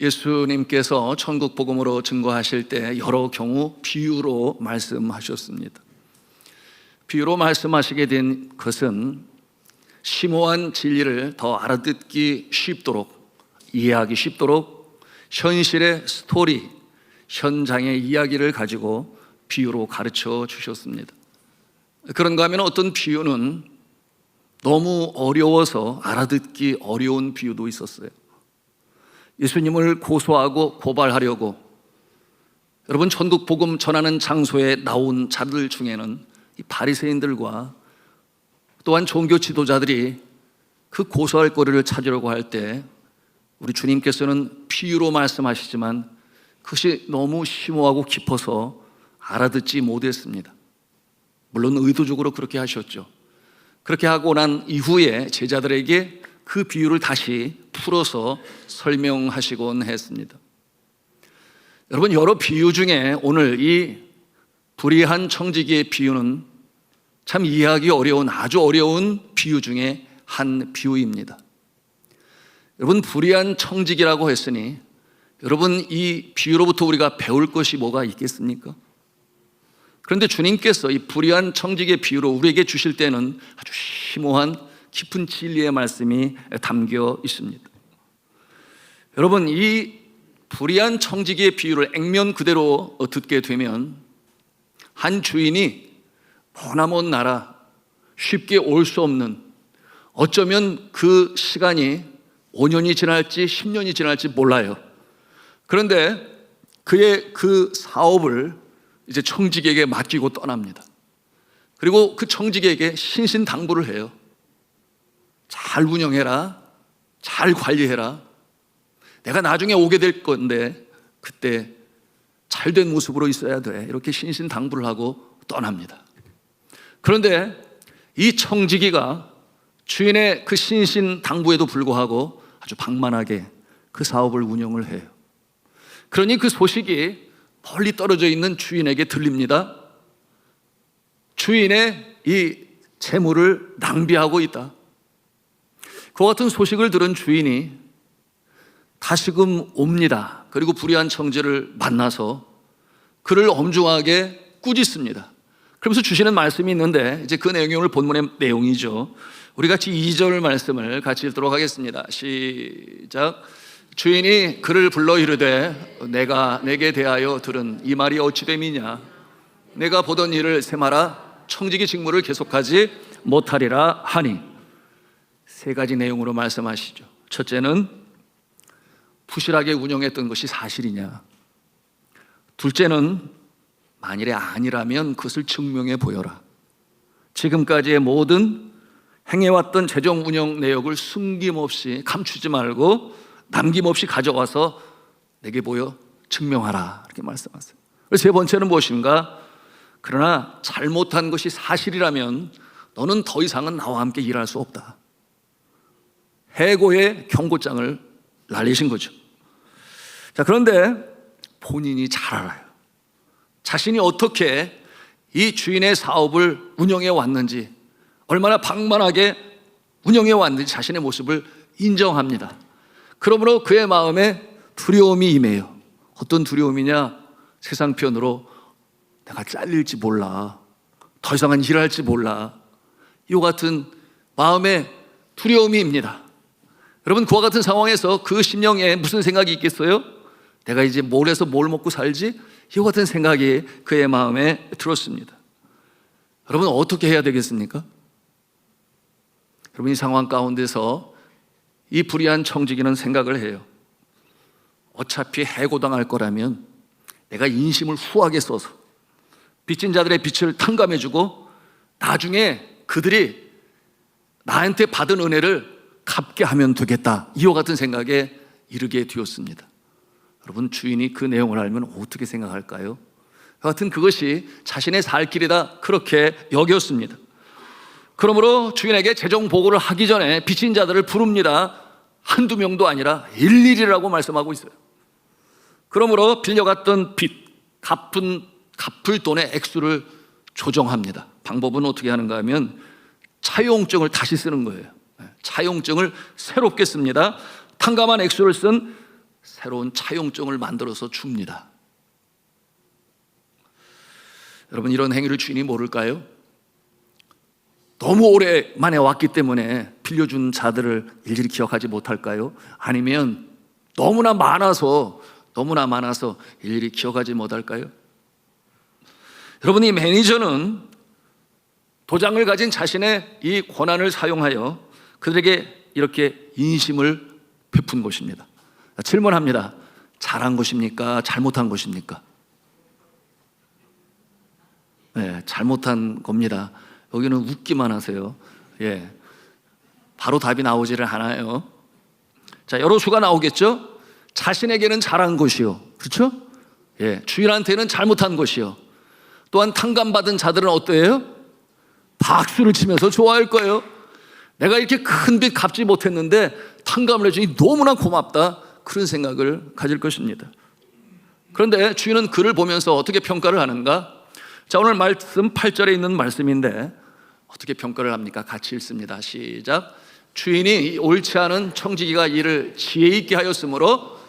예수님께서 천국 복음으로 증거하실 때 여러 경우 비유로 말씀하셨습니다. 비유로 말씀하시게 된 것은 심오한 진리를 더 알아듣기 쉽도록, 이해하기 쉽도록 현실의 스토리, 현장의 이야기를 가지고 비유로 가르쳐 주셨습니다. 그런가 하면 어떤 비유는 너무 어려워서 알아듣기 어려운 비유도 있었어요. 예수님을 고소하고 고발하려고 여러분 천국 복음 전하는 장소에 나온 자들 중에는 이 바리새인들과 또한 종교 지도자들이 그 고소할 거리를 찾으려고 할 때 우리 주님께서는 비유로 말씀하시지만 그것이 너무 심오하고 깊어서 알아듣지 못했습니다. 물론 의도적으로 그렇게 하셨죠. 그렇게 하고 난 이후에 제자들에게 그 비유를 다시 풀어서 설명하시곤 했습니다. 여러분, 여러 비유 중에 오늘 이 불의한 청지기의 비유는 참 이해하기 어려운, 아주 어려운 비유 중에 한 비유입니다. 여러분, 불의한 청지기라고 했으니 여러분, 이 비유로부터 우리가 배울 것이 뭐가 있겠습니까? 그런데 주님께서 이 불의한 청지기의 비유로 우리에게 주실 때는 아주 심오한 깊은 진리의 말씀이 담겨 있습니다. 여러분, 이 불의한 청지기의 비유를 액면 그대로 듣게 되면 한 주인이 머나먼 나라, 쉽게 올 수 없는, 어쩌면 그 시간이 5년이 지날지 10년이 지날지 몰라요. 그런데 그의 그 사업을 이제 청지기에게 맡기고 떠납니다. 그리고 그 청지기에게 신신당부를 해요. 잘 운영해라, 잘 관리해라. 내가 나중에 오게 될 건데 그때 잘된 모습으로 있어야 돼. 이렇게 신신당부를 하고 떠납니다. 그런데 이 청지기가 주인의 그 신신당부에도 불구하고 아주 방만하게 그 사업을 운영을 해요. 그러니 그 소식이 멀리 떨어져 있는 주인에게 들립니다. 주인의 이 재물을 낭비하고 있다. 그와 같은 소식을 들은 주인이 다시금 옵니다. 그리고 불의한 청지를 만나서 그를 엄중하게 꾸짖습니다. 그러면서 주시는 말씀이 있는데 이제 그 내용이 오늘 본문의 내용이죠. 우리 같이 2절 말씀을 같이 읽도록 하겠습니다. 시작. 주인이 그를 불러 이르되 내가 내게 대하여 들은 이 말이 어찌 됨이냐. 내가 보던 일을 세마라 청지기 직무를 계속하지 못하리라 하니. 세 가지 내용으로 말씀하시죠. 첫째는 부실하게 운영했던 것이 사실이냐. 둘째는 만일에 아니라면 그것을 증명해 보여라. 지금까지의 모든 행해왔던 재정 운영 내역을 숨김없이 감추지 말고 남김없이 가져와서 내게 보여 증명하라. 이렇게 말씀하세요. 세 번째는 무엇인가? 그러나 잘못한 것이 사실이라면 너는 더 이상은 나와 함께 일할 수 없다. 해고의 경고장을 날리신 거죠. 자, 그런데 본인이 잘 알아요. 자신이 어떻게 이 주인의 사업을 운영해 왔는지, 얼마나 방만하게 운영해 왔는지 자신의 모습을 인정합니다. 그러므로 그의 마음에 두려움이 임해요. 어떤 두려움이냐? 세상 편으로 내가 잘릴지 몰라, 더 이상은 일할지 몰라, 이와 같은 마음의 두려움이 입니다. 여러분, 그와 같은 상황에서 그 심령에 무슨 생각이 있겠어요? 내가 이제 뭘 해서 뭘 먹고 살지? 이와 같은 생각이 그의 마음에 들었습니다. 여러분, 어떻게 해야 되겠습니까? 여러분, 이 상황 가운데서 이 불의한 청지기는 생각을 해요. 어차피 해고당할 거라면 내가 인심을 후하게 써서 빚진 자들의 빚을 탕감해주고 나중에 그들이 나한테 받은 은혜를 갚게 하면 되겠다. 이와 같은 생각에 이르게 되었습니다. 여러분, 주인이 그 내용을 알면 어떻게 생각할까요? 하여튼 그것이 자신의 살 길이다, 그렇게 여겼습니다. 그러므로 주인에게 재정 보고를 하기 전에 빚진 자들을 부릅니다. 한두 명도 아니라 일일이라고 말씀하고 있어요. 그러므로 빌려갔던 빚, 갚을 돈의 액수를 조정합니다. 방법은 어떻게 하는가 하면 차용증을 다시 쓰는 거예요. 차용증을 새롭게 씁니다. 탕감한 액수를 쓴 새로운 차용증을 만들어서 줍니다. 여러분, 이런 행위를 주인이 모를까요? 너무 오래만에 왔기 때문에 빌려준 자들을 일일이 기억하지 못할까요? 아니면 너무나 많아서 일일이 기억하지 못할까요? 여러분, 이 매니저는 도장을 가진 자신의 이 권한을 사용하여 그들에게 이렇게 인심을 베푼 것입니다. 질문합니다. 잘한 것입니까? 잘못한 것입니까? 네, 잘못한 겁니다. 여기는 웃기만 하세요. 예, 바로 답이 나오지를 않아요. 자, 여러 수가 나오겠죠? 자신에게는 잘한 것이요, 그렇죠? 예, 주인한테는 잘못한 것이요. 또한 탕감받은 자들은 어때요? 박수를 치면서 좋아할 거예요. 내가 이렇게 큰 빚 갚지 못했는데 탕감을 해주니 너무나 고맙다, 그런 생각을 가질 것입니다. 그런데 주인은 그를 보면서 어떻게 평가를 하는가? 자, 오늘 말씀 8절에 있는 말씀인데 어떻게 평가를 합니까? 같이 읽습니다. 시작. 주인이 옳지 않은 청지기가 이를 지혜 있게 하였으므로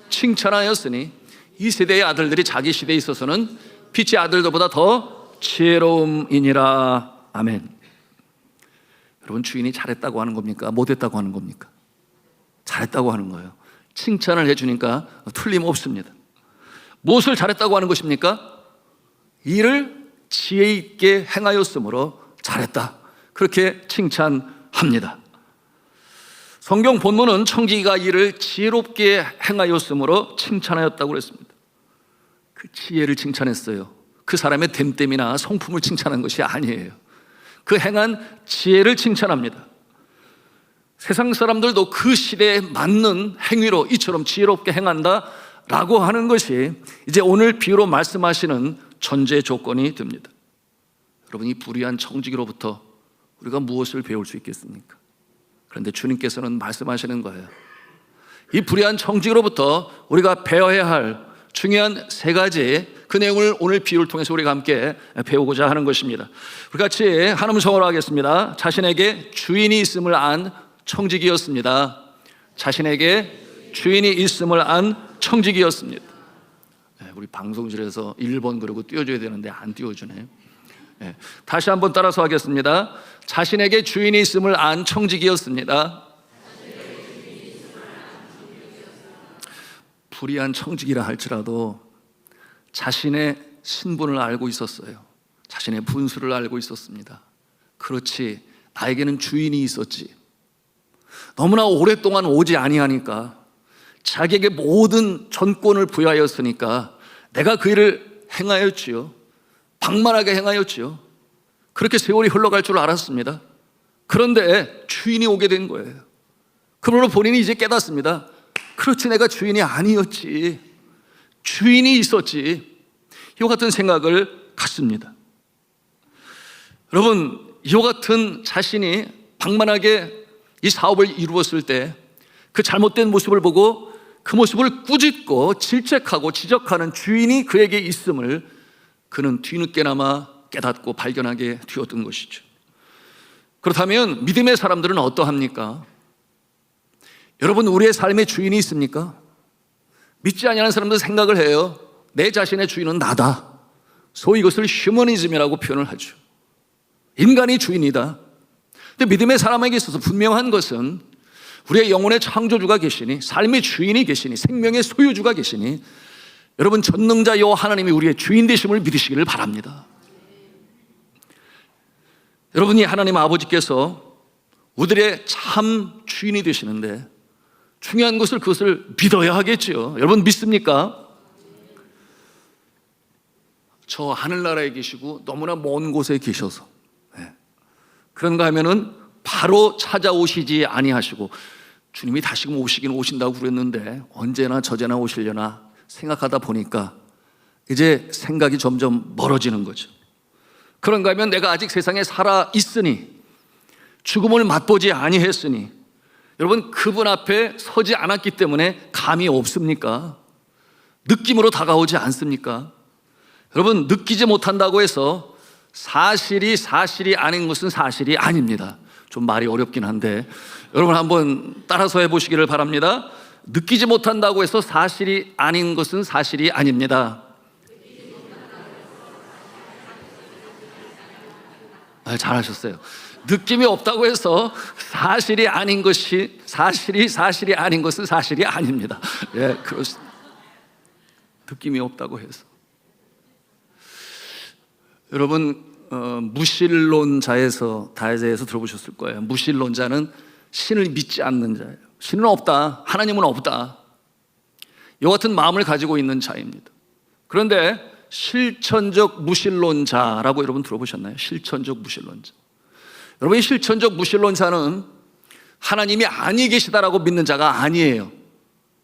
칭찬하였으니 이 세대의 아들들이 자기 시대에 있어서는 빛의 아들들보다 더 지혜로움이니라. 아멘. 여러분, 주인이 잘했다고 하는 겁니까? 못했다고 하는 겁니까? 잘했다고 하는 거예요. 칭찬을 해주니까 틀림없습니다. 무엇을 잘했다고 하는 것입니까? 이를 지혜 있게 행하였으므로 잘했다, 그렇게 칭찬합니다. 성경 본문은 청지기가 이를 지혜롭게 행하였으므로 칭찬하였다고 그랬습니다. 그 지혜를 칭찬했어요. 그 사람의 됨됨이나 성품을 칭찬한 것이 아니에요. 그 행한 지혜를 칭찬합니다. 세상 사람들도 그 시대에 맞는 행위로 이처럼 지혜롭게 행한다라고 하는 것이 이제 오늘 비유로 말씀하시는 전제 조건이 됩니다. 여러분, 이 불의한 청지기로부터 우리가 무엇을 배울 수 있겠습니까? 그런데 주님께서는 말씀하시는 거예요. 이 불의한 청지기로부터 우리가 배워야 할 중요한 세 가지, 그 내용을 오늘 비유를 통해서 우리가 함께 배우고자 하는 것입니다. 우리 같이 한 음성으로 하겠습니다. 자신에게 주인이 있음을 안 청지기였습니다. 자신에게 주인이 있음을 안 청지기였습니다. 우리 방송실에서 1번 그러고 띄워줘야 되는데 안 띄워주네요. 다시 한번 따라서 하겠습니다. 자신에게 주인이 있음을 안 청지기였습니다. 불의한 청지기라 할지라도 자신의 신분을 알고 있었어요. 자신의 분수를 알고 있었습니다. 그렇지, 나에게는 주인이 있었지. 너무나 오랫동안 오지 아니하니까, 자기에게 모든 전권을 부여하였으니까 내가 그 일을 행하였지요. 방만하게 행하였지요. 그렇게 세월이 흘러갈 줄 알았습니다. 그런데 주인이 오게 된 거예요. 그러므로 본인이 이제 깨닫습니다. 그렇지, 내가 주인이 아니었지. 주인이 있었지. 이와 같은 생각을 갖습니다. 여러분, 이와 같은 자신이 방만하게 이 사업을 이루었을 때 그 잘못된 모습을 보고 그 모습을 꾸짖고 질책하고 지적하는 주인이 그에게 있음을 그는 뒤늦게나마 깨닫고 발견하게 되었던 것이죠. 그렇다면 믿음의 사람들은 어떠합니까? 여러분, 우리의 삶에 주인이 있습니까? 믿지 아니하는 사람들 생각을 해요. 내 자신의 주인은 나다. 소위 이것을 휴머니즘이라고 표현을 하죠. 인간이 주인이다. 근데 믿음의 사람에게 있어서 분명한 것은 우리의 영혼의 창조주가 계시니, 삶의 주인이 계시니, 생명의 소유주가 계시니, 여러분, 전능자 여호와 하나님이 우리의 주인 되심을 믿으시기를 바랍니다. 여러분이 하나님 아버지께서 우리의 참 주인이 되시는데 중요한 것을 그것을 믿어야 하겠죠. 여러분, 믿습니까? 저 하늘나라에 계시고 너무나 먼 곳에 계셔서 그런가 하면은 바로 찾아오시지 아니하시고, 주님이 다시금 오시긴 오신다고 그랬는데 언제나 저제나 오시려나 생각하다 보니까 이제 생각이 점점 멀어지는 거죠. 그런가 하면 내가 아직 세상에 살아 있으니, 죽음을 맛보지 아니했으니, 여러분, 그분 앞에 서지 않았기 때문에 감이 없습니까? 느낌으로 다가오지 않습니까? 여러분, 느끼지 못한다고 해서 사실이 아닌 것은 사실이 아닙니다. 좀 말이 어렵긴 한데 여러분 한번 따라서 해보시기를 바랍니다. 느끼지 못한다고 해서 사실이 아닌 것은 사실이 아닙니다. 잘하셨어요. 느낌이 없다고 해서 사실이 아닌 것이 사실이 아닌 것은 사실이 아닙니다. 예, 그렇습니다. 느낌이 없다고 해서. 여러분, 무신론자에서 다에서 들어보셨을 거예요. 무신론자는 신을 믿지 않는 자예요. 신은 없다, 하나님은 없다, 이와 같은 마음을 가지고 있는 자입니다. 그런데 실천적 무신론자라고 여러분 들어보셨나요? 실천적 무신론자. 여러분, 이 실천적 무신론자는 하나님이 아니 계시다라고 믿는 자가 아니에요.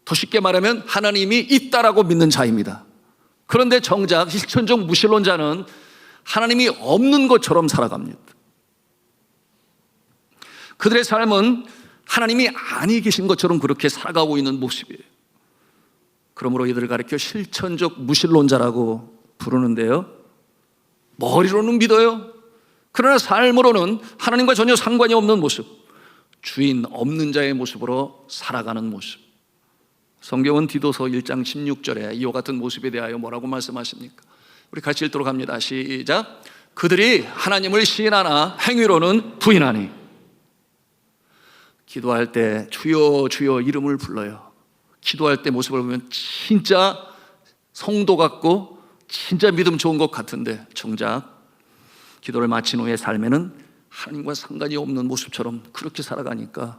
더 쉽게 말하면 하나님이 있다라고 믿는 자입니다. 그런데 정작 실천적 무신론자는 하나님이 없는 것처럼 살아갑니다. 그들의 삶은 하나님이 아니 계신 것처럼 그렇게 살아가고 있는 모습이에요. 그러므로 이들을 가리켜 실천적 무신론자라고 부르는데요, 머리로는 믿어요. 그러나 삶으로는 하나님과 전혀 상관이 없는 모습, 주인 없는 자의 모습으로 살아가는 모습. 성경은 디도서 1장 16절에 이와 같은 모습에 대하여 뭐라고 말씀하십니까? 우리 같이 읽도록 합니다. 시작. 그들이 하나님을 시인하나 행위로는 부인하니. 기도할 때 주여 주여 이름을 불러요. 기도할 때 모습을 보면 진짜 성도 같고 진짜 믿음 좋은 것 같은데 정작 기도를 마친 후에 삶에는 하나님과 상관이 없는 모습처럼 그렇게 살아가니까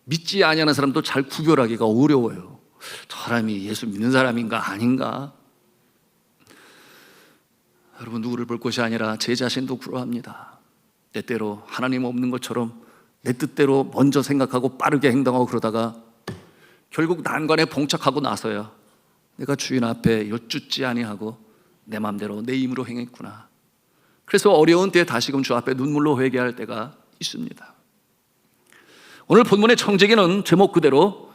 믿지 아니하는 사람도 잘 구별하기가 어려워요. 저 사람이 예수 믿는 사람인가 아닌가? 여러분, 누구를 볼 것이 아니라 제 자신도 그러합니다. 때때로 하나님 없는 것처럼 내 뜻대로 먼저 생각하고 빠르게 행동하고 그러다가 결국 난관에 봉착하고 나서야 내가 주인 앞에 여쭙지 아니하고 내 마음대로 내 힘으로 행했구나. 그래서 어려운 때에 다시금 주 앞에 눈물로 회개할 때가 있습니다. 오늘 본문의 청지기는 제목 그대로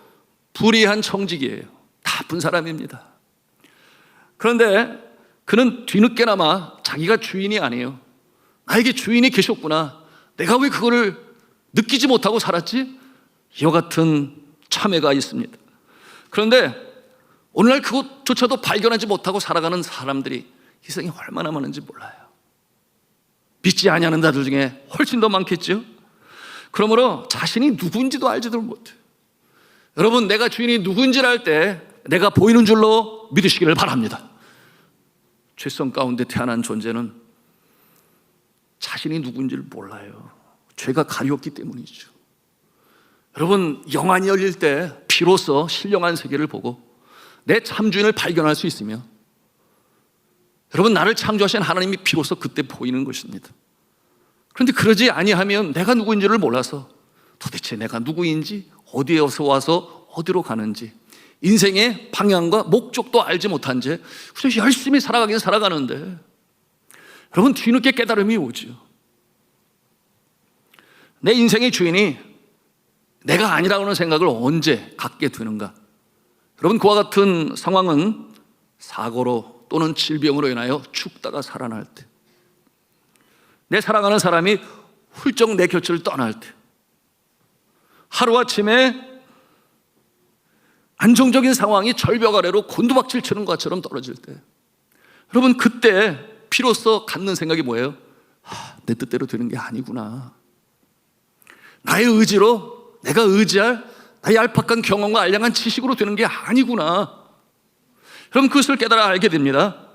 불의한 청지기예요. 나쁜 사람입니다. 그런데 그는 뒤늦게나마 자기가 주인이 아니에요. 나에게 주인이 계셨구나, 내가 왜 그거를 느끼지 못하고 살았지? 이와 같은 참회가 있습니다. 그런데 오늘날 그것조차도 발견하지 못하고 살아가는 사람들이 이 세상에 얼마나 많은지 몰라요. 믿지 아니하는 자들 중에 훨씬 더 많겠죠. 그러므로 자신이 누군지도 알지도 못해요. 여러분, 내가 주인이 누군지를 알 때 내가 보이는 줄로 믿으시기를 바랍니다. 죄성 가운데 태어난 존재는 자신이 누군지를 몰라요. 죄가 가리웠기 때문이죠. 여러분, 영안이 열릴 때 비로소 신령한 세계를 보고 내 참주인을 발견할 수 있으며, 여러분, 나를 창조하신 하나님이 비로소 그때 보이는 것입니다. 그런데 그러지 아니하면 내가 누구인지를 몰라서 도대체 내가 누구인지, 어디에서 와서 어디로 가는지, 인생의 방향과 목적도 알지 못한 채 그냥 열심히 살아가긴 살아가는데, 여러분, 뒤늦게 깨달음이 오죠. 내 인생의 주인이 내가 아니라고 하는 생각을 언제 갖게 되는가? 여러분, 그와 같은 상황은 사고로 또는 질병으로 인하여 죽다가 살아날 때, 내 사랑하는 사람이 훌쩍 내 곁을 떠날 때, 하루아침에 안정적인 상황이 절벽 아래로 곤두박질 치는 것처럼 떨어질 때, 여러분, 그때 비로소 갖는 생각이 뭐예요? 내 뜻대로 되는 게 아니구나. 나의 의지로, 내가 의지할 나의 얄팍한 경험과 알량한 지식으로 되는 게 아니구나. 여러분, 그것을 깨달아 알게 됩니다.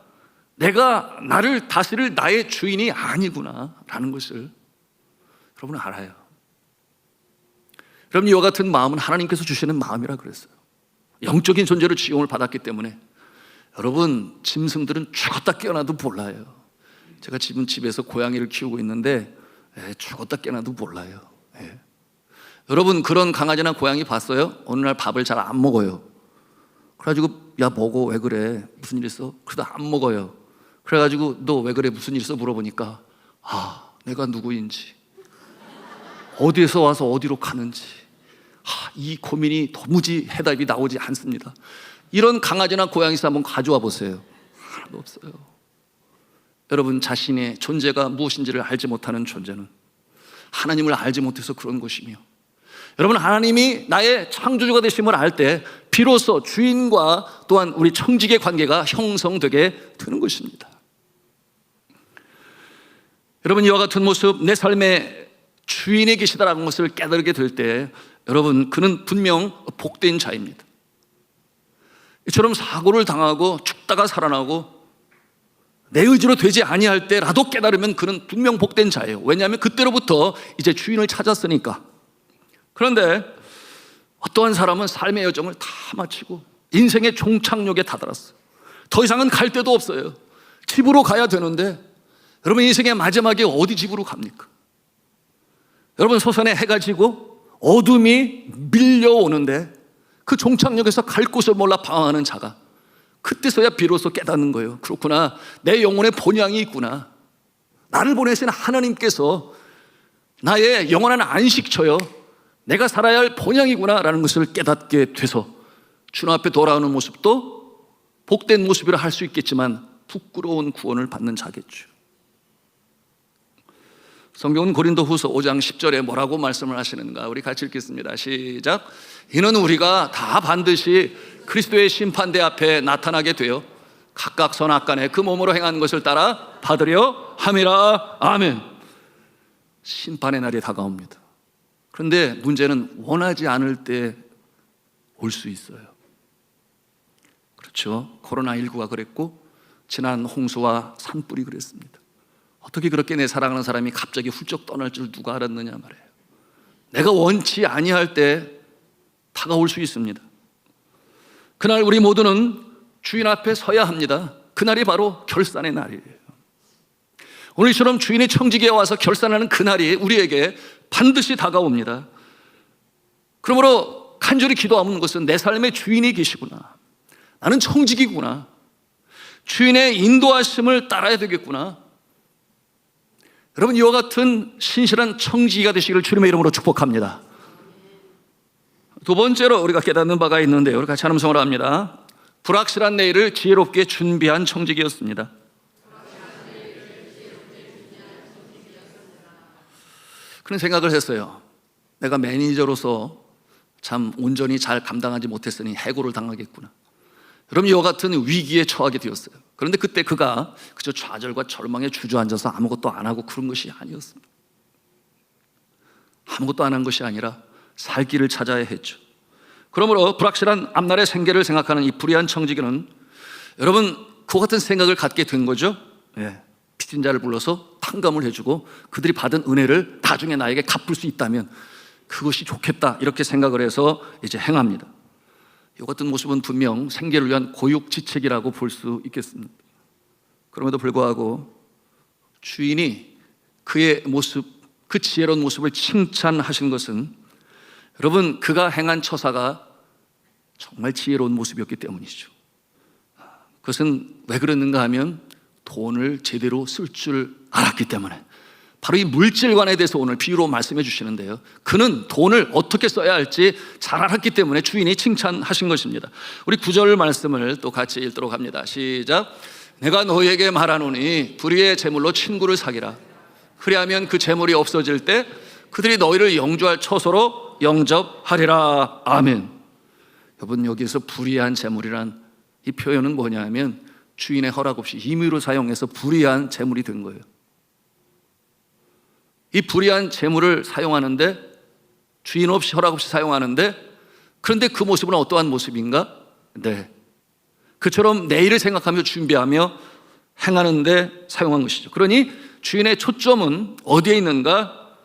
내가 나를 다스릴 나의 주인이 아니구나 라는 것을 여러분은 알아요. 여러분, 이와 같은 마음은 하나님께서 주시는 마음이라 그랬어요. 영적인 존재로 지용을 받았기 때문에 여러분, 짐승들은 죽었다 깨어나도 몰라요. 제가 지금 집에서 고양이를 키우고 있는데 죽었다 깨어나도 몰라요. 여러분, 그런 강아지나 고양이 봤어요? 어느 날 밥을 잘 안 먹어요. 그래가지고 야, 먹어, 왜 그래, 무슨 일 있어? 그러다 안 먹어요. 그래가지고 너 왜 그래, 무슨 일 있어? 물어보니까 내가 누구인지, 어디에서 와서 어디로 가는지, 이 고민이 도무지 해답이 나오지 않습니다. 이런 강아지나 고양이에서 한번 가져와 보세요. 하나도 없어요. 여러분, 자신의 존재가 무엇인지를 알지 못하는 존재는 하나님을 알지 못해서 그런 것이며, 여러분, 하나님이 나의 창조주가 되심을 알 때 비로소 주인과 또한 우리 청직의 관계가 형성되게 되는 것입니다. 여러분, 이와 같은 모습, 내 삶에 주인이 계시다라는 것을 깨달게 될 때 여러분, 그는 분명 복된 자입니다. 이처럼 사고를 당하고 죽다가 살아나고 내 의지로 되지 아니할 때라도 깨달으면 그는 분명 복된 자예요. 왜냐하면 그때로부터 이제 주인을 찾았으니까. 그런데 어떠한 사람은 삶의 여정을 다 마치고 인생의 종착역에 다다랐어요. 더 이상은 갈 데도 없어요. 집으로 가야 되는데 여러분, 인생의 마지막에 어디 집으로 갑니까? 여러분, 소선에 해가 지고 어둠이 밀려오는데 그 종착역에서 갈 곳을 몰라 방황하는 자가 그때서야 비로소 깨닫는 거예요. 그렇구나, 내 영혼의 본향이 있구나. 나를 보내신 하나님께서 나의 영원한 안식처요, 내가 살아야 할 본향이구나 라는 것을 깨닫게 돼서 주님 앞에 돌아오는 모습도 복된 모습이라 할 수 있겠지만 부끄러운 구원을 받는 자겠죠. 성경은 고린도후서 5장 10절에 뭐라고 말씀을 하시는가? 우리 같이 읽겠습니다. 시작. 이는 우리가 다 반드시 그리스도의 심판대 앞에 나타나게 되어 각각 선악간에 그 몸으로 행한 것을 따라 받으려 함이라. 아멘. 심판의 날이 다가옵니다. 그런데 문제는 원하지 않을 때 올 수 있어요. 그렇죠. 코로나19가 그랬고 지난 홍수와 산불이 그랬습니다. 어떻게 그렇게 내 사랑하는 사람이 갑자기 훌쩍 떠날 줄 누가 알았느냐 말이에요. 내가 원치 아니할 때 다가올 수 있습니다. 그날 우리 모두는 주인 앞에 서야 합니다. 그날이 바로 결산의 날이에요. 오늘처럼 주인의 청지기에 와서 결산하는 그날이 우리에게 반드시 다가옵니다. 그러므로 간절히 기도하는 것은 내 삶의 주인이 계시구나, 나는 청지기구나, 주인의 인도하심을 따라야 되겠구나. 여러분, 이와 같은 신실한 청지기가 되시기를 주님의 이름으로 축복합니다. 두 번째로 우리가 깨닫는 바가 있는데요, 우리 같이 하는 성을 합니다. 불확실한 내일을 지혜롭게 준비한 청지기였습니다. 그런 생각을 했어요. 내가 매니저로서 참 온전히 잘 감당하지 못했으니 해고를 당하겠구나. 여러분, 이와 같은 위기에 처하게 되었어요. 그런데 그때 그가 그저 좌절과 절망에 주저앉아서 아무것도 안 하고 그런 것이 아니었습니다. 아무것도 안 한 것이 아니라 살 길을 찾아야 했죠. 그러므로 불확실한 앞날의 생계를 생각하는 이 불의한 청지기는 여러분, 그와 같은 생각을 갖게 된 거죠. 빚진자를 불러서 탕감을 해주고 그들이 받은 은혜를 나중에 나에게 갚을 수 있다면 그것이 좋겠다, 이렇게 생각을 해서 이제 행합니다. 이 같은 모습은 분명 생계를 위한 고육지책이라고 볼 수 있겠습니다. 그럼에도 불구하고 주인이 그의 모습, 그 지혜로운 모습을 칭찬하신 것은 여러분, 그가 행한 처사가 정말 지혜로운 모습이었기 때문이죠. 그것은 왜 그랬는가 하면 돈을 제대로 쓸 줄 알았기 때문에. 바로 이 물질관에 대해서 오늘 비유로 말씀해 주시는데요, 그는 돈을 어떻게 써야 할지 잘 알았기 때문에 주인이 칭찬하신 것입니다. 우리 9절 말씀을 또 같이 읽도록 합니다. 시작. 내가 너희에게 말하노니 불의의 재물로 친구를 사귀라. 그리하면 그 재물이 없어질 때 그들이 너희를 영주할 처소로 영접하리라. 아멘. 여러분, 여기서 불의한 재물이란 이 표현은 뭐냐 하면 주인의 허락 없이 임의로 사용해서 불의한 재물이 된 거예요. 이 불의한 재물을 사용하는데, 주인 없이 허락 없이 사용하는데, 그런데 그 모습은 어떠한 모습인가? 그처럼 내일을 생각하며 준비하며 행하는데 사용한 것이죠. 그러니 주인의 초점은 어디에 있는가?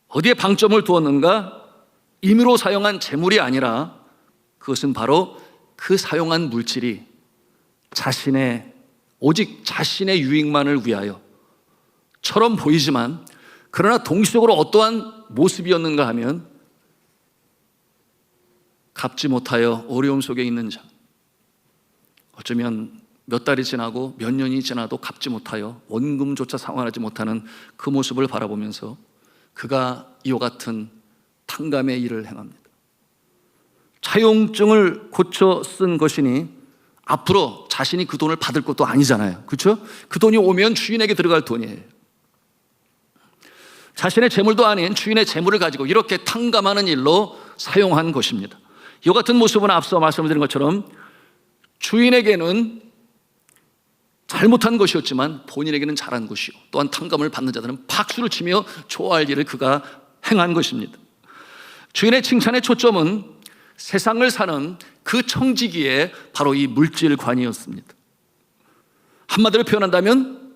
어디에 방점을 두었는가? 임의로 사용한 재물이 아니라 그것은 바로 그 사용한 물질이 오직 자신의 유익만을 위하여 처럼 보이지만, 그러나 동시적으로 어떠한 모습이었는가 하면 갚지 못하여 어려움 속에 있는 자, 어쩌면 몇 달이 지나고 몇 년이 지나도 갚지 못하여 원금조차 상환하지 못하는 그 모습을 바라보면서 그가 이와 같은 탕감의 일을 행합니다. 차용증을 고쳐 쓴 것이니 앞으로 자신이 그 돈을 받을 것도 아니잖아요. 그렇죠? 그 돈이 오면 주인에게 들어갈 돈이에요. 자신의 재물도 아닌 주인의 재물을 가지고 이렇게 탕감하는 일로 사용한 것입니다. 이와 같은 모습은 앞서 말씀드린 것처럼 주인에게는 잘못한 것이었지만 본인에게는 잘한 것이요, 또한 탕감을 받는 자들은 박수를 치며 좋아할 일을 그가 행한 것입니다. 주인의 칭찬의 초점은 세상을 사는 그 청지기에 바로 이 물질관이었습니다. 한마디로 표현한다면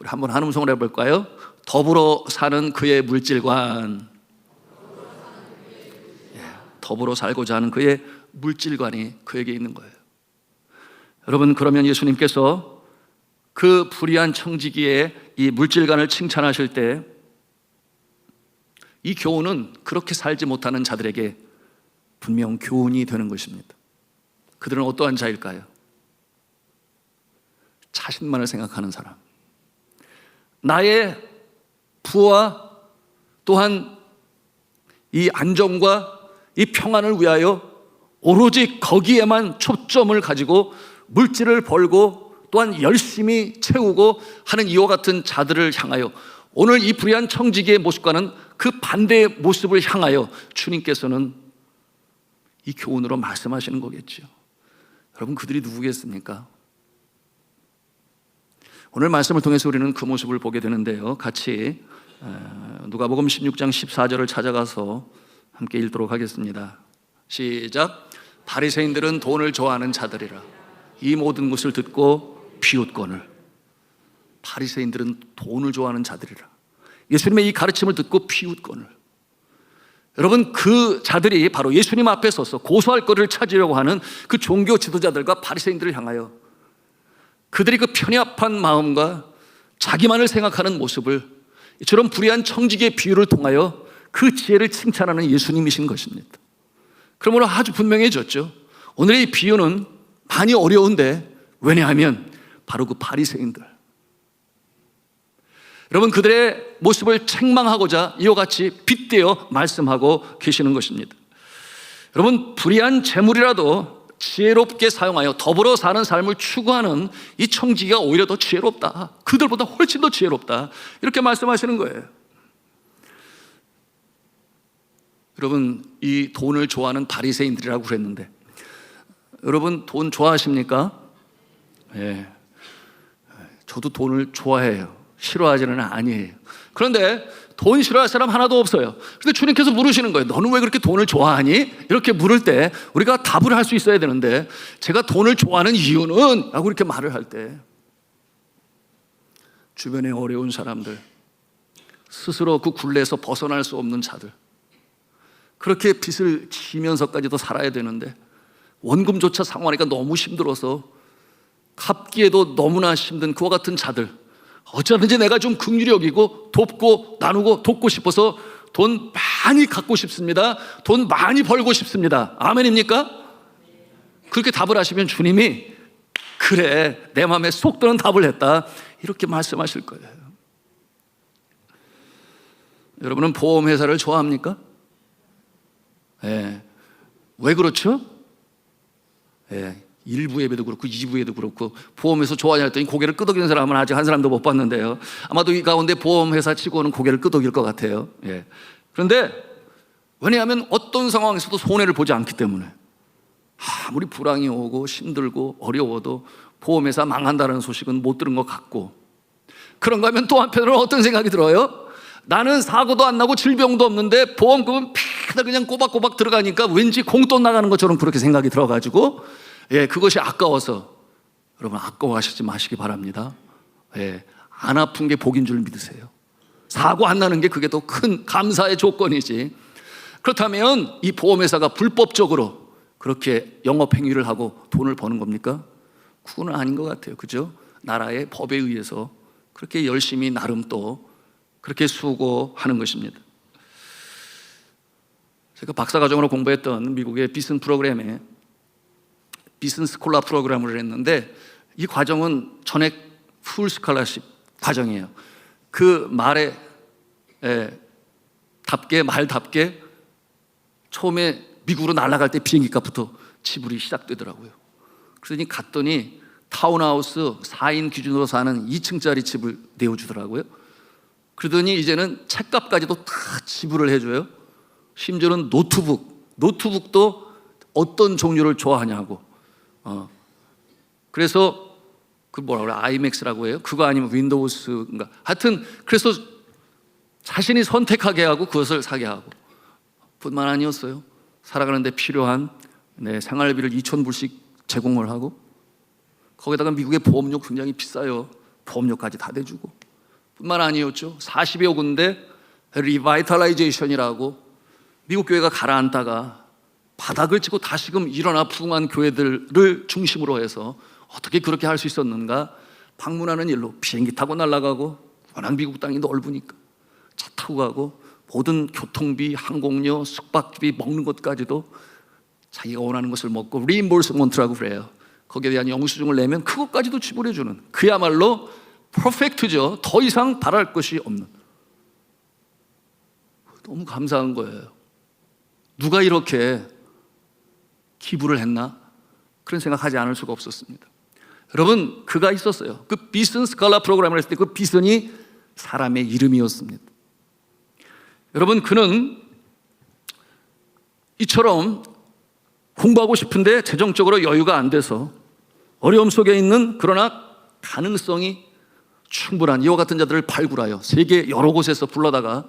우리 한번 한 음성으로 해볼까요? 더불어 사는 그의 물질관. 더불어 살고자 하는 그의 물질관이 그에게 있는 거예요. 여러분, 그러면 예수님께서 그 불의한 청지기의 이 물질관을 칭찬하실 때 이 교훈은 그렇게 살지 못하는 자들에게 분명 교훈이 되는 것입니다. 그들은 어떠한 자일까요? 자신만을 생각하는 사람, 나의 부와 또한 이 안정과 이 평안을 위하여 오로지 거기에만 초점을 가지고 물질을 벌고 또한 열심히 채우고 하는 이와 같은 자들을 향하여, 오늘 이 불의한 청지기의 모습과는 그 반대의 모습을 향하여 주님께서는 이 교훈으로 말씀하시는 거겠죠. 여러분, 그들이 누구겠습니까? 오늘 말씀을 통해서 우리는 그 모습을 보게 되는데요, 같이 누가복음 16장 14절을 찾아가서 함께 읽도록 하겠습니다. 시작. 바리새인들은 돈을 좋아하는 자들이라 이 모든 것을 듣고 비웃거늘. 바리새인들은 돈을 좋아하는 자들이라, 예수님의 이 가르침을 듣고 비웃거늘. 여러분, 그 자들이 바로 예수님 앞에 서서 고소할 거리를 찾으려고 하는 그 종교 지도자들과 바리새인들을 향하여 그들이 그 편협한 마음과 자기만을 생각하는 모습을 저런 불의한 청지기의 비유를 통하여 그 지혜를 칭찬하는 예수님이신 것입니다. 그러므로 아주 분명해졌죠. 오늘의 이 비유는 많이 어려운데, 왜냐하면 바로 그 바리새인들, 여러분, 그들의 모습을 책망하고자 이와 같이 빗대어 말씀하고 계시는 것입니다. 여러분, 불의한 재물이라도 지혜롭게 사용하여 더불어 사는 삶을 추구하는 이 청지기가 오히려 더 지혜롭다, 그들보다 훨씬 더 지혜롭다, 이렇게 말씀하시는 거예요. 여러분, 이 돈을 좋아하는 바리새인들이라고 그랬는데, 여러분 돈 좋아하십니까? 예, 저도 돈을 좋아해요. 싫어하지는 아니에요. 그런데 돈 싫어할 사람 하나도 없어요. 그런데 주님께서 물으시는 거예요. 너는 왜 그렇게 돈을 좋아하니? 이렇게 물을 때 우리가 답을 할 수 있어야 되는데, 제가 돈을 좋아하는 이유는? 라고 이렇게 말을 할 때 주변에 어려운 사람들, 스스로 그 굴레에서 벗어날 수 없는 자들, 그렇게 빚을 지면서까지도 살아야 되는데 원금조차 상환하기가 너무 힘들어서 갚기에도 너무나 힘든 그와 같은 자들, 어쩌든지 내가 좀 긍휼히 여기고 돕고 나누고 돕고 싶어서 돈 많이 갖고 싶습니다. 돈 많이 벌고 싶습니다. 아멘입니까? 그렇게 답을 하시면 주님이 그래, 내 마음에 쏙 드는 답을 했다, 이렇게 말씀하실 거예요. 여러분은 보험회사를 좋아합니까? 예. 왜 그렇죠? 예. 1부 예배도 그렇고 2부 예배도 그렇고 보험회사 좋아하냐 했더니 고개를 끄덕이는 사람은 아직 한 사람도 못 봤는데요, 아마도 이 가운데 보험회사 치고는 고개를 끄덕일 것 같아요. 예. 그런데 왜냐하면 어떤 상황에서도 손해를 보지 않기 때문에, 아무리 불황이 오고 힘들고 어려워도 보험회사 망한다는 소식은 못 들은 것 같고, 그런가 하면 또 한편으로는 어떤 생각이 들어요? 나는 사고도 안 나고 질병도 없는데 보험금은 다 그냥 꼬박꼬박 들어가니까 왠지 공돈 나가는 것처럼 그렇게 생각이 들어가지고, 예, 그것이 아까워서, 여러분 아까워하시지 마시기 바랍니다. 예, 안 아픈 게 복인 줄 믿으세요. 사고 안 나는 게 그게 더 큰 감사의 조건이지. 그렇다면 이 보험회사가 불법적으로 그렇게 영업행위를 하고 돈을 버는 겁니까? 그건 아닌 것 같아요. 그죠? 나라의 법에 의해서 그렇게 열심히 나름 또 그렇게 수고하는 것입니다. 제가 박사과정으로 공부했던 미국의 비슨 프로그램에 비슨 스콜라 프로그램을 했는데, 이 과정은 전액 풀 스칼라십 과정이에요. 그 말에 말답게 처음에 미국으로 날아갈 때 비행기 값부터 지불이 시작되더라고요. 그러더니 갔더니 타운하우스 4인 기준으로 사는 2층짜리 집을 내어주더라고요. 그러더니 이제는 책값까지도 다 지불을 해줘요. 심지어는 노트북도 어떤 종류를 좋아하냐고. 그래서 그 뭐라 그래, 아이맥스라고 해요? 그거 아니면 윈도우스인가? 하여튼 그래서 자신이 선택하게 하고 그것을 사게 하고, 뿐만 아니었어요. 살아가는데 필요한 생활비를 2,000불씩 제공을 하고, 거기다가 미국의 보험료 굉장히 비싸요. 보험료까지 다 대주고, 뿐만 아니었죠. 40여 군데 리바이탈라이제이션이라고 미국 교회가 가라앉다가 바닥을 치고 다시금 일어나 부흥한 교회들을 중심으로 해서 어떻게 그렇게 할 수 있었는가 방문하는 일로, 비행기 타고 날아가고, 워낙 미국 땅이 넓으니까 차 타고 가고, 모든 교통비, 항공료, 숙박비, 먹는 것까지도 자기가 원하는 것을 먹고, 리임버스먼트라고 그래요. 거기에 대한 영수증을 내면 그것까지도 지불해 주는, 그야말로 퍼펙트죠. 더 이상 바랄 것이 없는. 너무 감사한 거예요. 누가 이렇게 기부를 했나? 그런 생각하지 않을 수가 없었습니다. 여러분, 그가 있었어요. 그 비슨 스칼라 프로그램을 했을 때 그 비슨이 사람의 이름이었습니다. 여러분, 그는 이처럼 공부하고 싶은데 재정적으로 여유가 안 돼서 어려움 속에 있는, 그러나 가능성이 충분한 이와 같은 자들을 발굴하여 세계 여러 곳에서 불러다가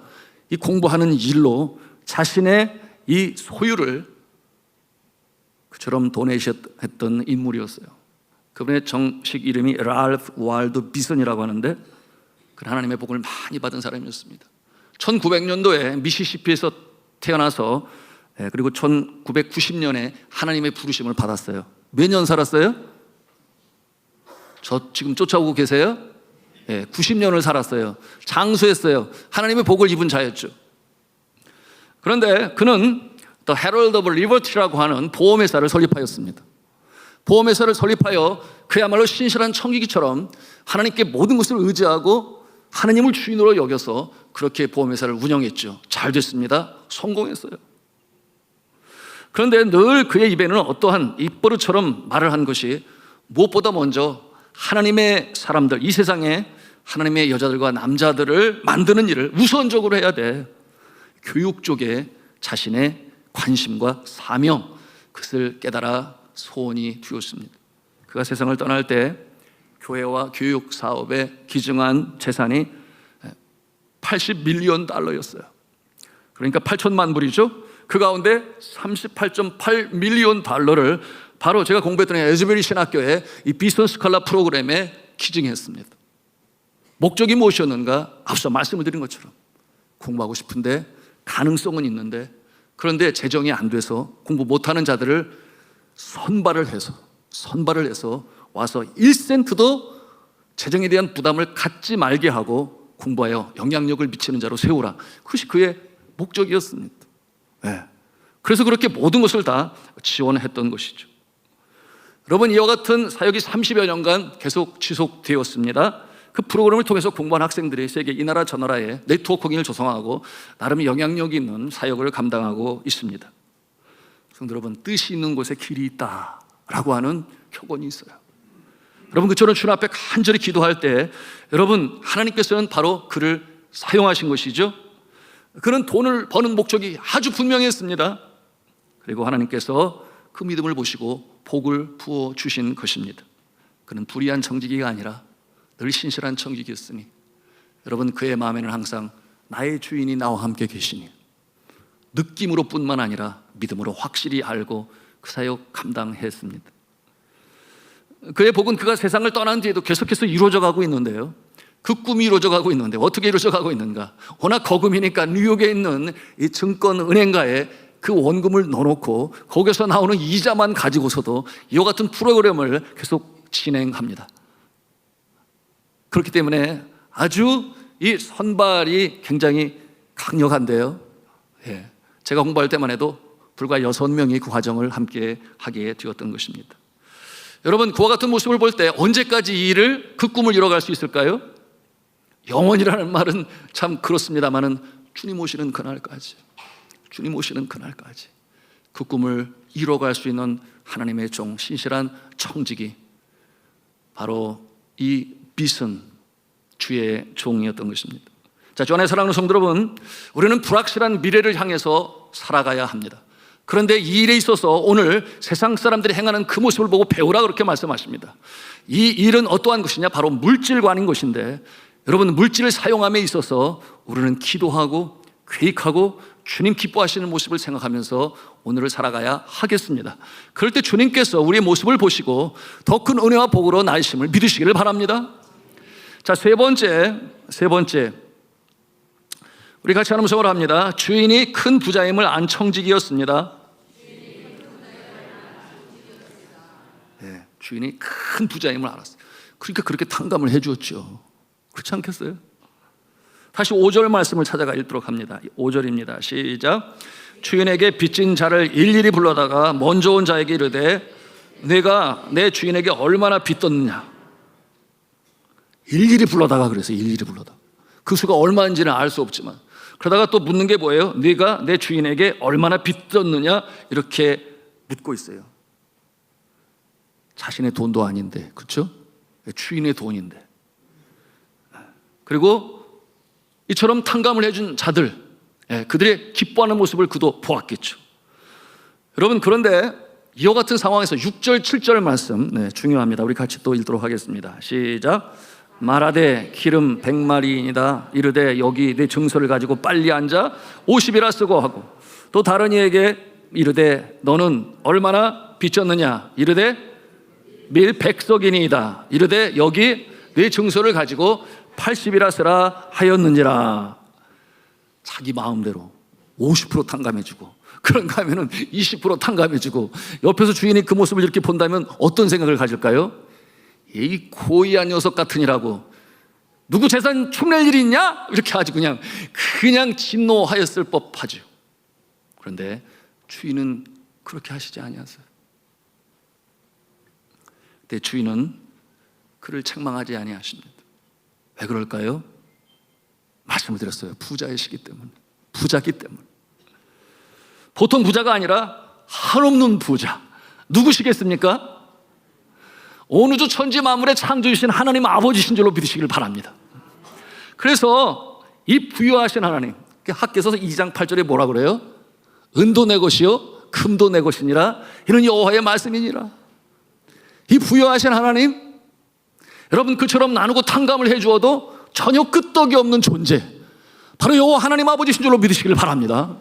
이 공부하는 일로 자신의 이 소유를 그처럼 도네이션했던 인물이었어요. 그분의 정식 이름이 랄프 월도 비슨이라고 하는데, 그 하나님의 복을 많이 받은 사람이었습니다. 1900년도에 미시시피에서 태어나서 그리고 1990년에 하나님의 부르심을 받았어요. 몇 년 살았어요? 저 지금 쫓아오고 계세요? 90년을 살았어요. 장수했어요. 하나님의 복을 입은 자였죠. 그런데 그는 The Herald of Liberty라고 하는 보험회사를 설립하였습니다. 보험회사를 설립하여 그야말로 신실한 청지기처럼 하나님께 모든 것을 의지하고 하나님을 주인으로 여겨서 그렇게 보험회사를 운영했죠. 잘 됐습니다. 성공했어요. 그런데 늘 그의 입에는 어떠한 입버릇처럼 말을 한 것이, 무엇보다 먼저 하나님의 사람들, 이 세상에 하나님의 여자들과 남자들을 만드는 일을 우선적으로 해야 돼. 교육 쪽에 자신의 관심과 사명, 그것을 깨달아 소원이 되었습니다. 그가 세상을 떠날 때 교회와 교육 사업에 기증한 재산이 80밀리언 달러였어요. 그러니까 8천만 불이죠. 그 가운데 38.8밀리언 달러를 바로 제가 공부했던 에즈베리 신학교의 이 비슨 스칼라 프로그램에 기증했습니다. 목적이 무엇이었는가? 앞서 말씀을 드린 것처럼 공부하고 싶은데 가능성은 있는데, 그런데 재정이 안 돼서 공부 못하는 자들을 선발을 해서 와서 1센트도 재정에 대한 부담을 갖지 말게 하고 공부하여 영향력을 미치는 자로 세우라. 그것이 그의 목적이었습니다. 그래서 그렇게 모든 것을 다 지원했던 것이죠. 여러분, 이와 같은 사역이 30여 년간 계속 지속되었습니다. 그 프로그램을 통해서 공부한 학생들이 세계 이 나라 저 나라에 네트워킹을 조성하고 나름 영향력 있는 사역을 감당하고 있습니다. 성도 여러분, 뜻이 있는 곳에 길이 있다라고 하는 표본이 있어요. 여러분, 그처럼 주님 앞에 간절히 기도할 때 여러분, 하나님께서는 바로 그를 사용하신 것이죠. 그는 돈을 버는 목적이 아주 분명했습니다. 그리고 하나님께서 그 믿음을 보시고 복을 부어 주신 것입니다. 그는 불의한 청지기가 아니라 늘 신실한 청지기였으니, 여러분, 그의 마음에는 항상 나의 주인이 나와 함께 계시니 느낌으로 뿐만 아니라 믿음으로 확실히 알고 그 사역 감당했습니다. 그의 복은 그가 세상을 떠난 뒤에도 계속해서 이루어져 가고 있는데요, 그 꿈이 이루어져 가고 있는데 어떻게 이루어져 가고 있는가? 워낙 거금이니까 뉴욕에 있는 이 증권은행가에 그 원금을 넣어놓고 거기서 나오는 이자만 가지고서도 이와 같은 프로그램을 계속 진행합니다. 그렇기 때문에 아주 이 선발이 굉장히 강력한데요, 제가 공부할 때만 해도 불과 6명이 그 과정을 함께 하게 되었던 것입니다. 여러분, 그와 같은 모습을 볼 때 언제까지 이 일을, 그 꿈을 이뤄갈 수 있을까요? 영원이라는 말은 참 그렇습니다만은 주님 오시는 그날까지, 주님 오시는 그날까지 그 꿈을 이뤄갈 수 있는 하나님의 종, 신실한 청지기, 바로 이 비슨 주의 종이었던 것입니다. 자, 주 안에 사랑하는 성도 여러분, 우리는 불확실한 미래를 향해서 살아가야 합니다. 그런데 이 일에 있어서 오늘 세상 사람들이 행하는 그 모습을 보고 배우라 그렇게 말씀하십니다. 이 일은 어떠한 것이냐? 바로 물질관인 것인데, 여러분, 물질을 사용함에 있어서 우리는 기도하고 계획하고 주님 기뻐하시는 모습을 생각하면서 오늘을 살아가야 하겠습니다. 그럴 때 주님께서 우리의 모습을 보시고 더 큰 은혜와 복으로 나으심을 믿으시기를 바랍니다. 자, 세 번째, 우리 같이 하는 성을 합니다. 주인이 큰 부자임을 안 청지기였습니다. 네, 주인이 큰 부자임을 알았어요. 그러니까 그렇게 탕감을 해주었죠. 그렇지 않겠어요? 다시 5절 말씀을 찾아가 읽도록 합니다. 5절입니다. 시작. 주인에게 빚진 자를 일일이 불러다가 먼저 온 자에게 이르되 내가 내 주인에게 얼마나 빚졌느냐. 일일이 불러다가 그래서 일일이 불러다가 그 수가 얼마인지는 알 수 없지만, 그러다가 또 묻는 게 뭐예요? 네가 내 주인에게 얼마나 빚졌느냐, 이렇게 묻고 있어요. 자신의 돈도 아닌데, 그렇죠? 주인의 돈인데. 그리고 이처럼 탕감을 해준 자들, 그들의 기뻐하는 모습을 그도 보았겠죠. 여러분, 그런데 이와 같은 상황에서 6절, 7절 말씀 중요합니다. 우리 같이 또 읽도록 하겠습니다. 시작. 말하되 기름 100마리이다 이르되 여기 내 증서를 가지고 빨리 앉아 50이라 쓰고 하고, 또 다른 이에게 이르되 너는 얼마나 빚졌느냐 이르되 밀 100석이니이다 이르되 여기 내 증서를 가지고 80이라 쓰라 하였느니라. 자기 마음대로 50% 탕감해주고, 그런가 하면은 20% 탕감해주고, 옆에서 주인이 그 모습을 이렇게 본다면 어떤 생각을 가질까요? 이 고의한 녀석 같으니라고, 누구 재산 축낼 일이 있냐? 이렇게 아주 그냥 진노하였을 법하죠. 그런데 주인은 그렇게 하시지 아니하세요. 내 주인은 그를 책망하지 아니하십니다. 왜 그럴까요? 말씀을 드렸어요. 부자이시기 때문에. 부자기 때문에. 보통 부자가 아니라 한없는 부자. 누구시겠습니까? 온 우주 천지 만물의 창조주신 하나님 아버지신 줄로 믿으시길 바랍니다. 그래서 이 부유하신 하나님, 학개서서 2장 8절에 뭐라 그래요? 은도 내 것이요 금도 내 것이니라 이는 여호와의 말씀이니라. 이 부유하신 하나님, 여러분, 그처럼 나누고 탕감을 해주어도 전혀 끄떡이 없는 존재, 바로 여호와 하나님 아버지신 줄로 믿으시길 바랍니다.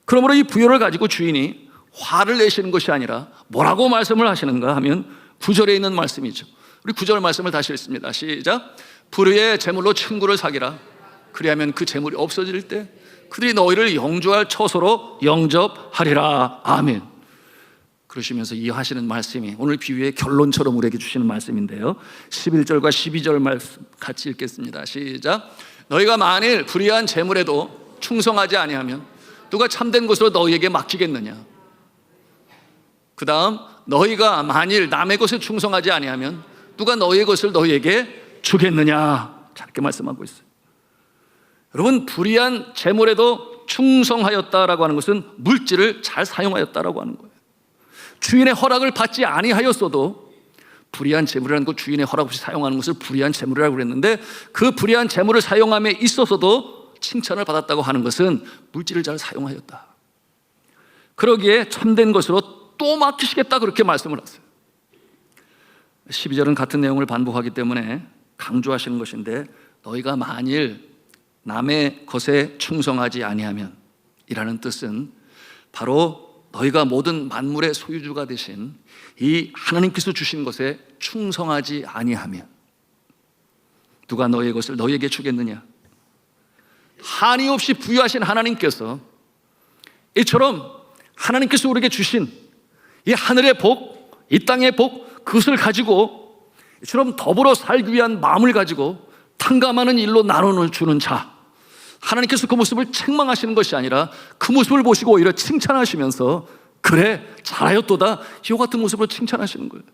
그러므로 이 부여를 가지고 주인이 화를 내시는 것이 아니라 뭐라고 말씀을 하시는가 하면 9절에 있는 말씀이죠. 우리 9절 말씀을 다시 읽습니다. 시작. 불의의 재물로 친구를 사귀라. 그리하면 그 재물이 없어질 때 그들이 너희를 영주할 처소로 영접하리라. 아멘. 그러시면서 이어하시는 말씀이 오늘 비유의 결론처럼 우리에게 주시는 말씀인데요, 11절과 12절 말씀 같이 읽겠습니다. 시작. 너희가 만일 불의한 재물에도 충성하지 아니하면 누가 참된 것으로 너희에게 맡기겠느냐. 그 다음, 너희가 만일 남의 것에 충성하지 아니하면 누가 너희의 것을 너희에게 주겠느냐. 짧게 말씀하고 있어요. 여러분, 불의한 재물에도 충성하였다라고 하는 것은 물질을 잘 사용하였다라고 하는 거예요. 주인의 허락을 받지 아니하였어도 불의한 재물이라는 것, 주인의 허락 없이 사용하는 것을 불의한 재물이라고 그랬는데, 그 불의한 재물을 사용함에 있어서도 칭찬을 받았다고 하는 것은 물질을 잘 사용하였다. 그러기에 참된 것으로 또 맡기시겠다, 그렇게 말씀을 하세요. 12절은 같은 내용을 반복하기 때문에 강조하시는 것인데, 너희가 만일 남의 것에 충성하지 아니하면 이라는 뜻은 바로 너희가 모든 만물의 소유주가 되신 이 하나님께서 주신 것에 충성하지 아니하면 누가 너희의 것을 너희에게 주겠느냐. 한이 없이 부유하신 하나님께서 이처럼 하나님께서 우리에게 주신 이 하늘의 복, 이 땅의 복, 그것을 가지고 이처럼 더불어 살기 위한 마음을 가지고 탕감하는 일로 나눠주는 자, 하나님께서 그 모습을 책망하시는 것이 아니라 그 모습을 보시고 오히려 칭찬하시면서 그래 잘하였도다, 이와 같은 모습으로 칭찬하시는 거예요.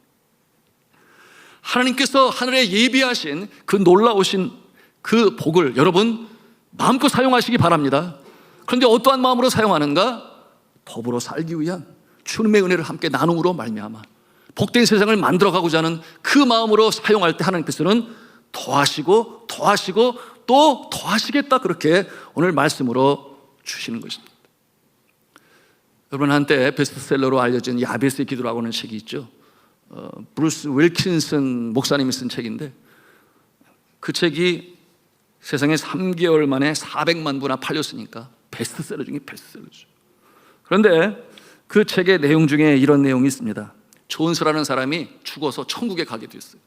하나님께서 하늘에 예비하신 그 놀라우신 그 복을 여러분 마음껏 사용하시기 바랍니다. 그런데 어떠한 마음으로 사용하는가? 더불어 살기 위한 주님의 은혜를 함께 나눔으로 말미암아 복된 세상을 만들어가고자 하는 그 마음으로 사용할 때 하나님께서는 더하시고 더하시고 또 더하시겠다, 그렇게 오늘 말씀으로 주시는 것입니다. 여러분, 한때 베스트셀러로 알려진 야베스의 기도라고 하는 책이 있죠. 브루스 윌킨슨 목사님이 쓴 책인데, 그 책이 세상에 3개월 만에 400만 부나 팔렸으니까 베스트셀러 중에 베스트셀러죠. 그런데 그 책의 내용 중에 이런 내용이 있습니다. 존스라는 사람이 죽어서 천국에 가게 됐어요.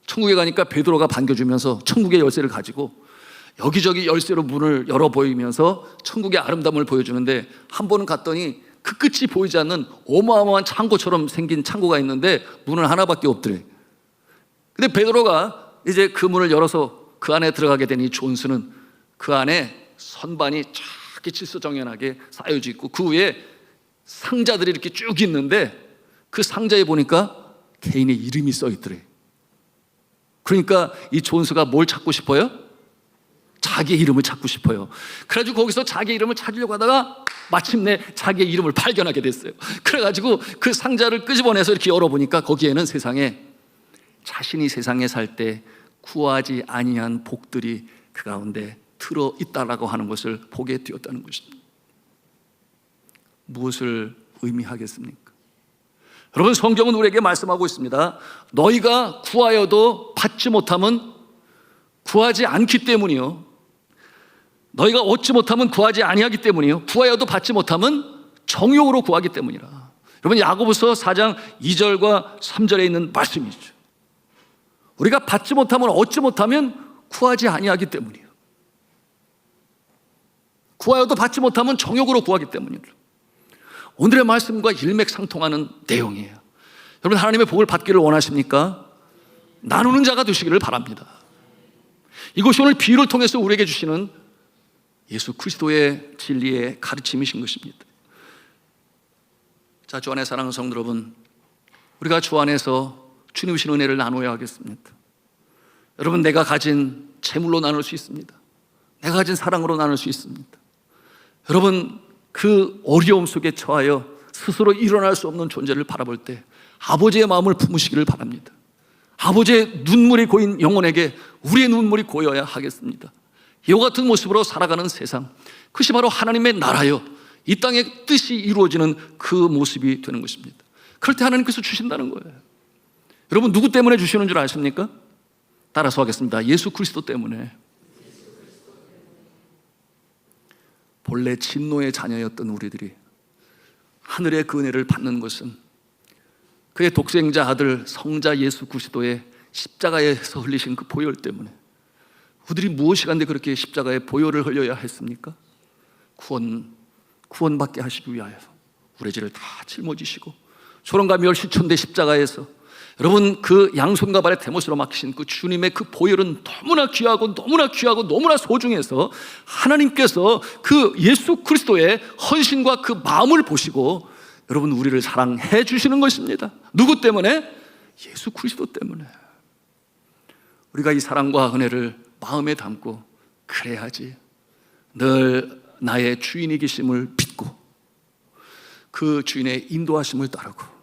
천국에 가니까 베드로가 반겨주면서 천국의 열쇠를 가지고 여기저기 열쇠로 문을 열어 보이면서 천국의 아름다움을 보여주는데, 한 번은 갔더니 그 끝이 보이지 않는 어마어마한 창고처럼 생긴 창고가 있는데 문은 하나밖에 없더래. 근데 베드로가 이제 그 문을 열어서 그 안에 들어가게 되니 존스는 그 안에 선반이 쫙 질서정연하게 쌓여져 있고 그 위에 상자들이 이렇게 쭉 있는데, 그 상자에 보니까 개인의 이름이 써 있더래. 그러니까 이 존스가 뭘 찾고 싶어요? 자기의 이름을 찾고 싶어요. 그래가지고 거기서 자기의 이름을 찾으려고 하다가 마침내 자기의 이름을 발견하게 됐어요. 그래가지고 그 상자를 끄집어내서 이렇게 열어보니까 거기에는 세상에 자신이 세상에 살 때 구하지 아니한 복들이 그 가운데 들어있다라고 하는 것을 보게 되었다는 것입니다. 무엇을 의미하겠습니까? 여러분, 성경은 우리에게 말씀하고 있습니다. 너희가 구하여도 받지 못함은 구하지 않기 때문이요, 너희가 얻지 못하면 구하지 아니하기 때문이요, 구하여도 받지 못하면 정욕으로 구하기 때문이라. 여러분, 야고보서 4장 2절과 3절에 있는 말씀이죠. 우리가 받지 못하면 얻지 못하면 구하지 아니하기 때문이에요. 구하여도 받지 못하면 정욕으로 구하기 때문이에요. 오늘의 말씀과 일맥상통하는 내용이에요. 여러분, 하나님의 복을 받기를 원하십니까? 나누는 자가 되시기를 바랍니다. 이것이 오늘 비유를 통해서 우리에게 주시는 예수 그리스도의 진리의 가르침이신 것입니다. 자, 주 안에 사랑하는 성도 여러분, 우리가 주 안에서 주님 주신 은혜를 나눠야 하겠습니다. 여러분, 내가 가진 재물로 나눌 수 있습니다. 내가 가진 사랑으로 나눌 수 있습니다. 여러분, 그 어려움 속에 처하여 스스로 일어날 수 없는 존재를 바라볼 때 아버지의 마음을 품으시기를 바랍니다. 아버지의 눈물이 고인 영혼에게 우리의 눈물이 고여야 하겠습니다. 이와 같은 모습으로 살아가는 세상, 그것이 바로 하나님의 나라요, 이 땅의 뜻이 이루어지는 그 모습이 되는 것입니다. 그럴 때 하나님께서 주신다는 거예요. 여러분, 누구 때문에 주시는 줄 아십니까? 따라서 하겠습니다. 예수 그리스도 때문에. 본래 진노의 자녀였던 우리들이 하늘의 그 은혜를 받는 것은 그의 독생자 아들 성자 예수 그리스도의 십자가에서 흘리신 그 보혈 때문에. 우리들이 무엇이 간데 그렇게 십자가에 보혈을 흘려야 했습니까? 구원받게 하시기 위하여 우리 죄를 다 짊어지시고 소름과 멸시천대 십자가에서, 여러분, 그 양손과 발에 대못으로 막히신 그 주님의 그 보혈은 너무나 귀하고 너무나 귀하고 너무나 소중해서 하나님께서 그 예수 그리스도의 헌신과 그 마음을 보시고 여러분, 우리를 사랑해 주시는 것입니다. 누구 때문에? 예수 그리스도 때문에. 우리가 이 사랑과 은혜를 마음에 담고 그래야지 늘 나의 주인이 계심을 믿고 그 주인의 인도하심을 따르고,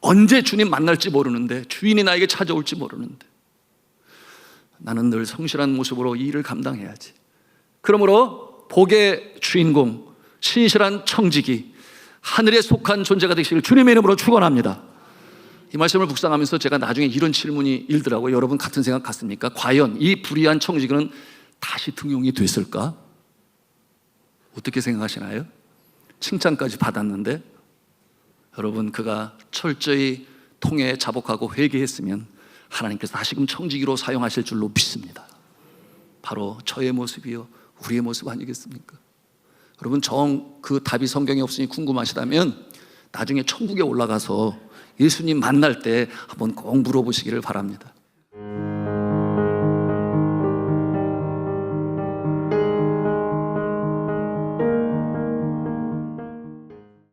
언제 주님 만날지 모르는데, 주인이 나에게 찾아올지 모르는데 나는 늘 성실한 모습으로 이 일을 감당해야지. 그러므로 복의 주인공, 신실한 청지기, 하늘에 속한 존재가 되시길 주님의 이름으로 축원합니다. 이 말씀을 묵상하면서 제가 나중에 이런 질문이 일더라고요. 여러분, 같은 생각 같습니까? 과연 이 불의한 청지기는 다시 등용이 됐을까? 어떻게 생각하시나요? 칭찬까지 받았는데, 여러분, 그가 철저히 통해 자복하고 회개했으면 하나님께서 다시금 청지기로 사용하실 줄로 믿습니다. 바로 저의 모습이요, 우리의 모습 아니겠습니까? 여러분, 그 답이 성경에 없으니 궁금하시다면 나중에 천국에 올라가서 예수님 만날 때 한번 꼭 물어보시기를 바랍니다.